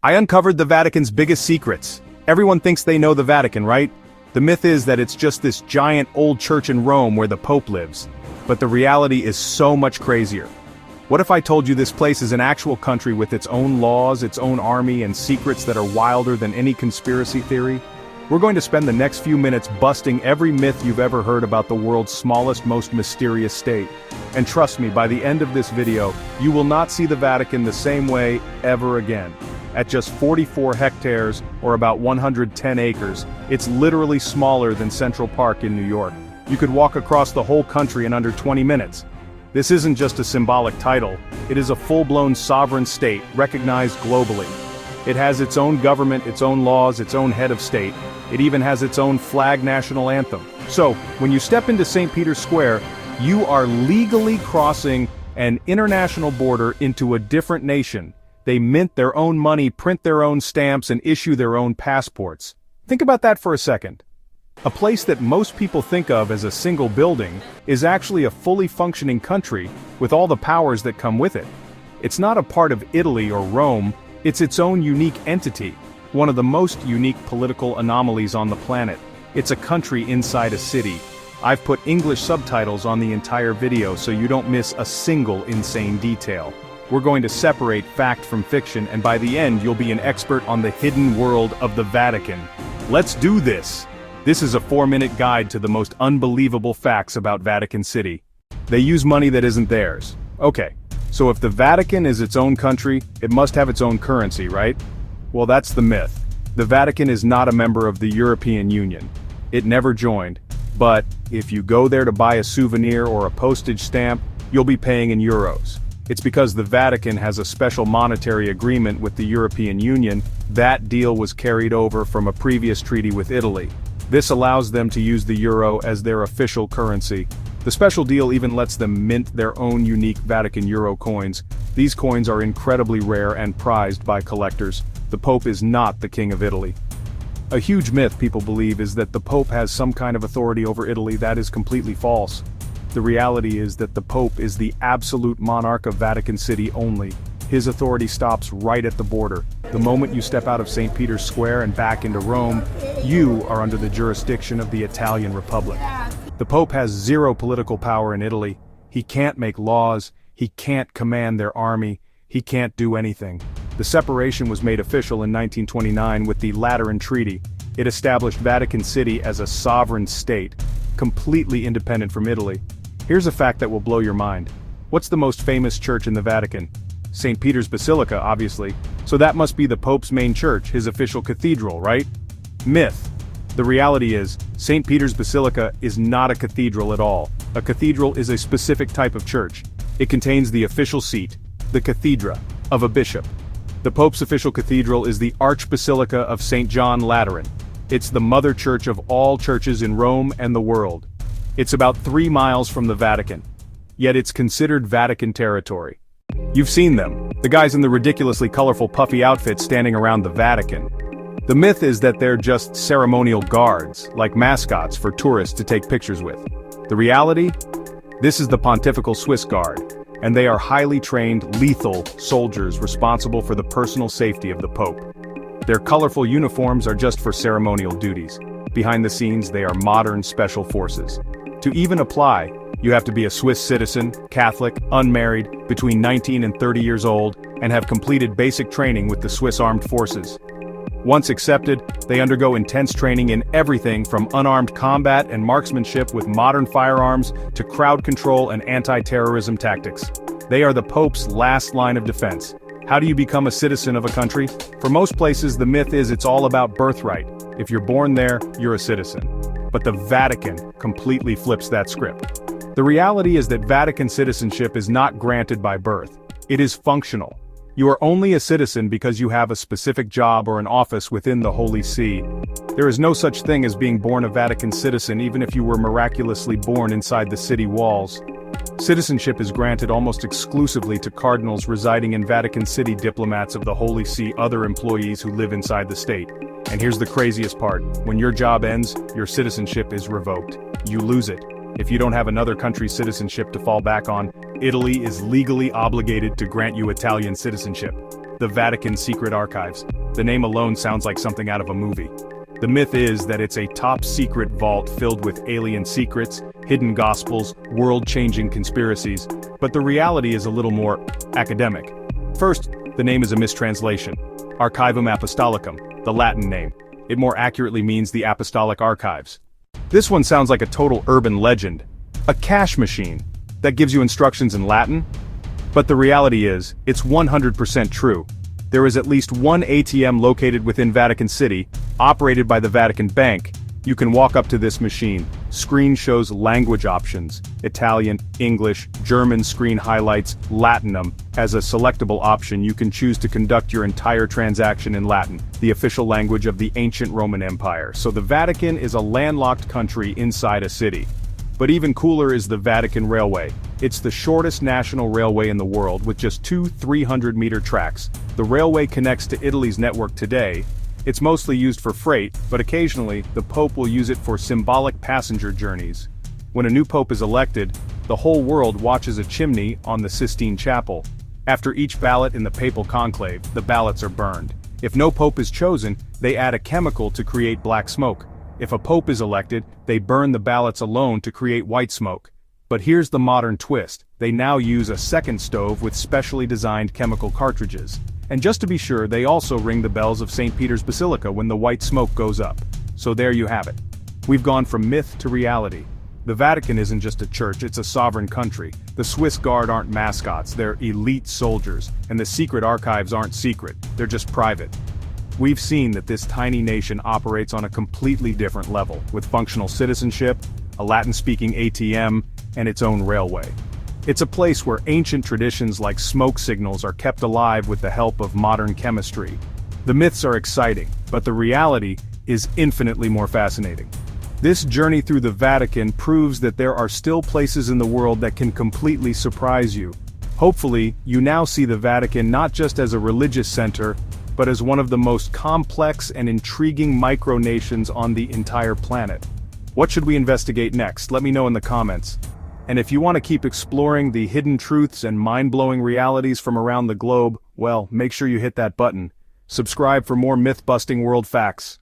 I uncovered the Vatican's biggest secrets. Everyone thinks they know the Vatican, right? The myth is that it's just this giant old church in Rome where the Pope lives. But the reality is so much crazier. What if I told you this place is an actual country with its own laws, its own army, and secrets that are wilder than any conspiracy theory? We're going to spend the next few minutes busting every myth you've ever heard about the world's smallest, most mysterious state. And trust me, by the end of this video, you will not see the Vatican the same way ever again. At just 44 hectares, or about 110 acres, it's literally smaller than Central Park in New York. You could walk across the whole country in under 20 minutes. This isn't just a symbolic title, it is a full-blown sovereign state, recognized globally. It has its own government, its own laws, its own head of state. It even has its own flag national anthem. So, when you step into St. Peter's Square, you are legally crossing an international border into a different nation. They mint their own money, print their own stamps, and issue their own passports. Think about that for a second. A place that most people think of as a single building is actually a fully functioning country with all the powers that come with it. It's not a part of Italy or Rome, it's its own unique entity, one of the most unique political anomalies on the planet. It's a country inside a city. I've put English subtitles on the entire video so you don't miss a single insane detail. We're going to separate fact from fiction, and by the end you'll be an expert on the hidden world of the Vatican. Let's do this! This is a 4-minute guide to the most unbelievable facts about Vatican City. They use money that isn't theirs. Okay, so if the Vatican is its own country, it must have its own currency, right? Well, that's the myth. The Vatican is not a member of the European Union. It never joined. But, if you go there to buy a souvenir or a postage stamp, you'll be paying in euros. It's because the Vatican has a special monetary agreement with the European Union. That deal was carried over from a previous treaty with Italy. This allows them to use the euro as their official currency. The special deal even lets them mint their own unique Vatican euro coins. These coins are incredibly rare and prized by collectors. The Pope is not the King of Italy. A huge myth people believe is that the Pope has some kind of authority over Italy. That is completely false. The reality is that the Pope is the absolute monarch of Vatican City only. His authority stops right at the border. The moment you step out of St. Peter's Square and back into Rome, you are under the jurisdiction of the Italian Republic. The Pope has zero political power in Italy. He can't make laws, he can't command their army, he can't do anything. The separation was made official in 1929 with the Lateran Treaty. It established Vatican City as a sovereign state, completely independent from Italy. Here's a fact that will blow your mind. What's the most famous church in the Vatican? St. Peter's Basilica, obviously. So that must be the Pope's main church, his official cathedral, right? Myth. The reality is, St. Peter's Basilica is not a cathedral at all. A cathedral is a specific type of church. It contains the official seat, the cathedra, of a bishop. The Pope's official cathedral is the Archbasilica of St. John Lateran. It's the mother church of all churches in Rome and the world. It's about 3 miles from the Vatican. Yet it's considered Vatican territory. You've seen them, the guys in the ridiculously colorful puffy outfits standing around the Vatican. The myth is that they're just ceremonial guards, like mascots for tourists to take pictures with. The reality? This is the Pontifical Swiss Guard, and they are highly trained, lethal soldiers responsible for the personal safety of the Pope. Their colorful uniforms are just for ceremonial duties. Behind the scenes, they are modern special forces. To even apply, you have to be a Swiss citizen, Catholic, unmarried, between 19 and 30 years old, and have completed basic training with the Swiss Armed Forces. Once accepted, they undergo intense training in everything from unarmed combat and marksmanship with modern firearms to crowd control and anti-terrorism tactics. They are the Pope's last line of defense. How do you become a citizen of a country? For most places, the myth is it's all about birthright. If you're born there, you're a citizen. But the Vatican completely flips that script. The reality is that Vatican citizenship is not granted by birth. It is functional. You are only a citizen because you have a specific job or an office within the Holy See. There is no such thing as being born a Vatican citizen even if you were miraculously born inside the city walls. Citizenship is granted almost exclusively to cardinals residing in Vatican City, diplomats of the Holy See, other employees who live inside the state. And here's the craziest part. When your job ends, your citizenship is revoked. You lose it. If you don't have another country's citizenship to fall back on, Italy is legally obligated to grant you Italian citizenship. The Vatican Secret Archives. The name alone sounds like something out of a movie. The myth is that it's a top-secret vault filled with alien secrets, hidden gospels, world-changing conspiracies, but the reality is a little more academic. First, the name is a mistranslation. Archivum Apostolicum, the Latin name. It more accurately means the Apostolic Archives. This one sounds like a total urban legend. A cash machine that gives you instructions in Latin? But the reality is, it's 100% true. There is at least one ATM located within Vatican City, operated by the Vatican Bank. You can walk up to this machine. Screen shows language options. Italian, English, German screen highlights Latinum. As a selectable option, you can choose to conduct your entire transaction in Latin, the official language of the ancient Roman Empire. So the Vatican is a landlocked country inside a city. But even cooler is the Vatican Railway. It's the shortest national railway in the world with just two 300-meter tracks. The railway connects to Italy's network today. It's mostly used for freight, but occasionally, the Pope will use it for symbolic passenger journeys. When a new Pope is elected, the whole world watches a chimney on the Sistine Chapel. After each ballot in the papal conclave, the ballots are burned. If no Pope is chosen, they add a chemical to create black smoke. If a Pope is elected, they burn the ballots alone to create white smoke. But here's the modern twist. They now use a second stove with specially designed chemical cartridges. And just to be sure, they also ring the bells of St. Peter's Basilica when the white smoke goes up. So there you have it. We've gone from myth to reality. The Vatican isn't just a church, it's a sovereign country. The Swiss Guard aren't mascots, they're elite soldiers. And the secret archives aren't secret, they're just private. We've seen that this tiny nation operates on a completely different level, with functional citizenship, a Latin-speaking ATM, and its own railway. It's a place where ancient traditions like smoke signals are kept alive with the help of modern chemistry. The myths are exciting, but the reality is infinitely more fascinating. This journey through the Vatican proves that there are still places in the world that can completely surprise you. Hopefully, you now see the Vatican not just as a religious center, but as one of the most complex and intriguing micronations on the entire planet. What should we investigate next? Let me know in the comments. And if you want to keep exploring the hidden truths and mind-blowing realities from around the globe, well, make sure you hit that button. Subscribe for more myth-busting world facts.